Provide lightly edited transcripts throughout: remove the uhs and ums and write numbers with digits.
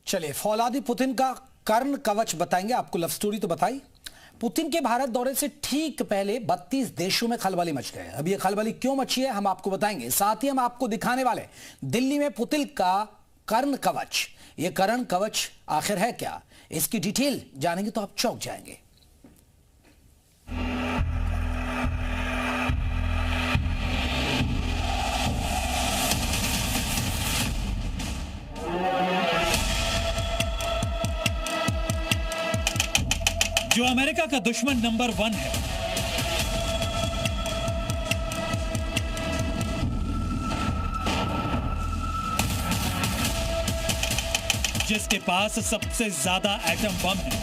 चलिए, फौलादी पुतिन का कर्ण कवच बताएंगे आपको। लव स्टोरी तो बताई। पुतिन के भारत दौरे से ठीक पहले 32 देशों में खलबली मच गए। अब ये खलबली क्यों मची है हम आपको बताएंगे। साथ ही हम आपको दिखाने वाले दिल्ली में पुतिन का कर्ण कवच। ये कर्ण कवच आखिर है क्या, इसकी डिटेल जानेंगे तो आप चौंक जाएंगे। जो अमेरिका का दुश्मन नंबर 1 है, जिसके पास सबसे ज्यादा एटम बम है,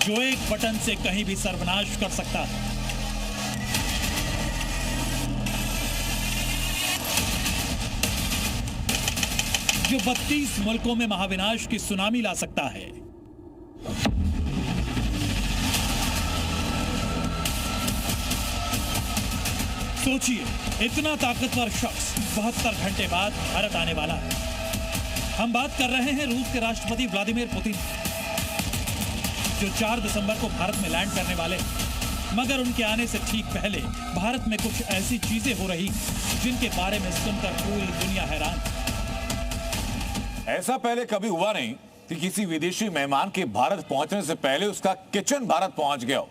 जो एक बटन से कहीं भी सर्वनाश कर सकता है, जो 32 मुल्कों में महाविनाश की सुनामी ला सकता है। सोचिए, इतना ताकतवर शख्स 72 घंटे बाद भारत आने वाला है। हम बात कर रहे हैं रूस के राष्ट्रपति व्लादिमीर पुतिन, जो 4 दिसंबर को भारत में लैंड करने वाले हैं। मगर उनके आने से ठीक पहले भारत में कुछ ऐसी चीजें हो रही जिनके बारे में सुनकर पूरी दुनिया हैरान। ऐसा पहले कभी हुआ नहीं कि किसी विदेशी मेहमान के भारत पहुंचने से पहले उसका किचन भारत पहुंच गया हो।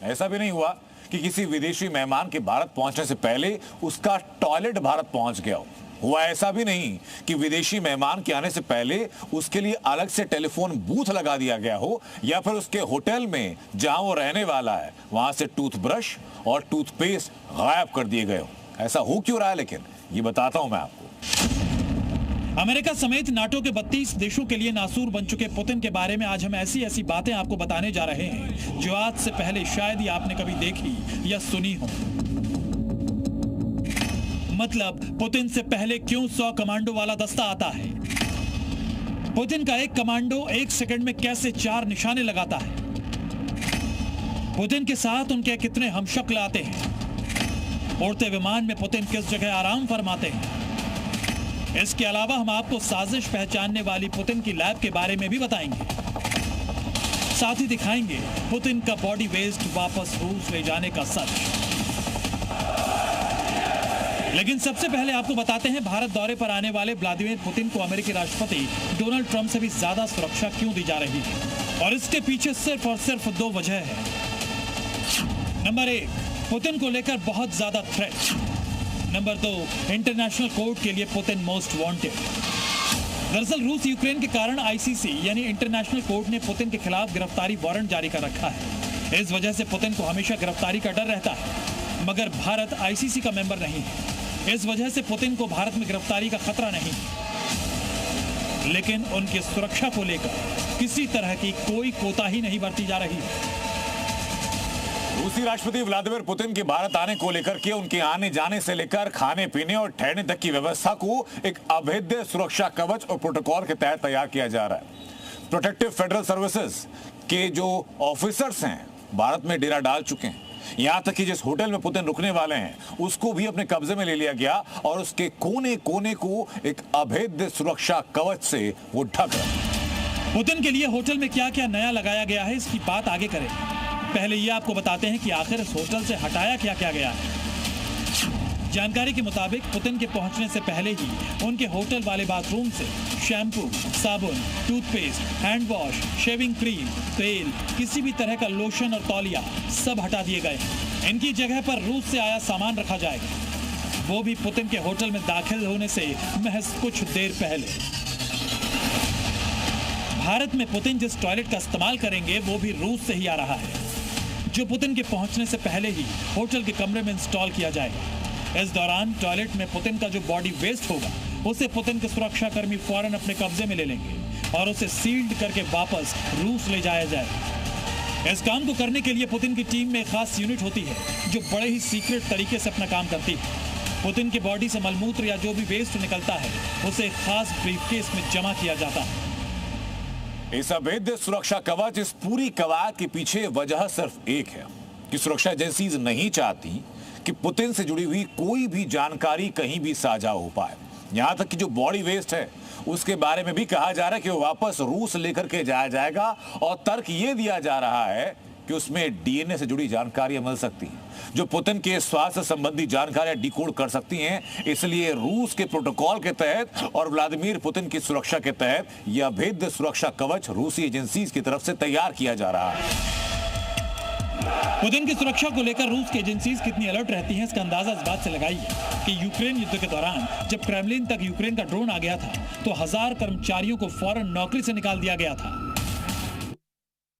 ऐसा भी नहीं हुआ कि किसी विदेशी मेहमान के भारत पहुंचने से पहले उसका टॉयलेट भारत पहुंच गया हो। हुआ ऐसा भी नहीं कि विदेशी मेहमान के आने से पहले उसके लिए अलग से टेलीफोन बूथ लगा दिया गया हो, या फिर उसके होटल में जहां वो रहने वाला है वहां से टूथब्रश और टूथपेस्ट गायब कर दिए गए हो। ऐसा हो क्यों रहा है, लेकिन ये बताता हूं मैं आपको। अमेरिका समेत नाटो के 32 देशों के लिए नासूर बन चुके पुतिन के बारे में आज हम ऐसी बातें आपको बताने जा रहे हैं जो आज से पहले शायद ही आपने कभी देखी या सुनी हो। मतलब, पुतिन से पहले क्यों 100 कमांडो वाला दस्ता आता है, पुतिन का एक कमांडो 1 सेकंड में कैसे 4 निशाने लगाता है, पुतिन के साथ उनके कितने हमशक्ल आते हैं, उड़ते विमान में पुतिन किस जगह आराम फरमाते हैं। इसके अलावा हम आपको साजिश पहचानने वाली पुतिन की लैब के बारे में भी बताएंगे। साथ ही दिखाएंगे पुतिन का बॉडी वेस्ट वापस रूस ले जाने का सच। लेकिन सबसे पहले आपको बताते हैं भारत दौरे पर आने वाले व्लादिमीर पुतिन को अमेरिकी राष्ट्रपति डोनाल्ड ट्रंप से भी ज्यादा सुरक्षा क्यों दी जा रही है, और इसके पीछे सिर्फ और सिर्फ 2 वजह है। नंबर 1, पुतिन को लेकर बहुत ज्यादा थ्रेट। नंबर 2, इंटरनेशनल कोर्ट के लिए पुतिन मोस्ट वांटेड। दरअसल रूस यूक्रेन के कारण आईसीसी यानी इंटरनेशनल कोर्ट ने पुतिन के खिलाफ गिरफ्तारी वारंट जारी कर रखा है। इस वजह से पुतिन को हमेशा गिरफ्तारी का डर रहता है, मगर भारत आईसीसी का मेंबर नहीं है। इस वजह से पुतिन को भारत में गिरफ्तारी का खतरा नहीं, लेकिन उनकी सुरक्षा को लेकर किसी तरह की कोई कोताही नहीं बरती जा रही है। रूसी राष्ट्रपति व्लादिमीर पुतिन के भारत आने को लेकर के उनके आने जाने से लेकर खाने पीने और ठहरने तक की व्यवस्था को एक अभेद्य सुरक्षा कवच और प्रोटोकॉल के तहत तैयार किया जा रहा है। प्रोटेक्टिव फेडरल सर्विसेज के जो ऑफिसर्स हैं भारत में डेरा डाल चुके हैं। यहां तक कि जिस होटल में पुतिन रुकने वाले हैं उसको भी अपने कब्जे में ले लिया गया और उसके कोने कोने को एक अभेद्य सुरक्षा कवच से वो ढक रहा। पुतिन के लिए होटल में क्या क्या नया लगाया गया है, इसकी बात आगे करें। पहले ये आपको बताते हैं कि आखिर इस होटल से हटाया क्या क्या गया है। जानकारी के मुताबिक पुतिन के पहुंचने से पहले ही उनके होटल वाले बाथरूम से शैम्पू, साबुन, toothpaste, hand wash, shaving cream, तेल, किसी भी तरह का लोशन और तौलिया सब हटा दिए गए। इनकी जगह पर रूस से आया सामान रखा जाएगा, वो भी पुतिन के होटल में दाखिल होने से महज कुछ देर पहले। भारत में पुतिन जिस टॉयलेट का इस्तेमाल करेंगे वो भी रूस से ही आ रहा है, जो पुतिन के पहुंचने से पहले ही होटल के कमरे में इंस्टॉल किया जाएगा। इस दौरान टॉयलेट में पुतिन का जो बॉडी वेस्ट होगा उसे पुतिन के सुरक्षाकर्मी फौरन अपने कब्जे में ले लेंगे और उसे सील्ड करके वापस रूस ले जाया जाएगा। इस काम को करने के लिए पुतिन की टीम में एक खास यूनिट होती है जो बड़े ही सीक्रेट तरीके से अपना काम करती है। पुतिन की बॉडी से मलमूत्र या जो भी वेस्ट निकलता है उसे एक खास ब्रीफकेस में जमा किया जाता है। इस अभेद्य सुरक्षा कवच, इस पूरी कवायद के पीछे वजह सिर्फ एक है कि सुरक्षा एजेंसीज नहीं चाहती कि पुतिन से जुड़ी हुई कोई भी जानकारी कहीं भी साझा हो पाए। यहां तक कि जो बॉडी वेस्ट है उसके बारे में भी कहा जा रहा है कि वो वापस रूस लेकर के जाया जाएगा, और तर्क ये दिया जा रहा है कि उसमें डीएनए से जुड़ी जानकारियां मिल सकती हैं जो पुतिन के स्वास्थ्य संबंधी जानकारियां डिकोड कर सकती हैं। इसलिए रूस के प्रोटोकॉल के तहत और व्लादिमीर पुतिन की सुरक्षा के तहत यह अभेद्य सुरक्षा कवच रूसी एजेंसीज की तरफ से तैयार किया जा रहा है। पुतिन की सुरक्षा को लेकर रूस की एजेंसीज कितनी अलर्ट रहती हैं, इसका अंदाजा इस बात से लगाइए कि यूक्रेन युद्ध के दौरान जब क्रेमलिन तक यूक्रेन का ड्रोन आ गया था तो 1000 कर्मचारियों को फौरन नौकरी से निकाल दिया गया था।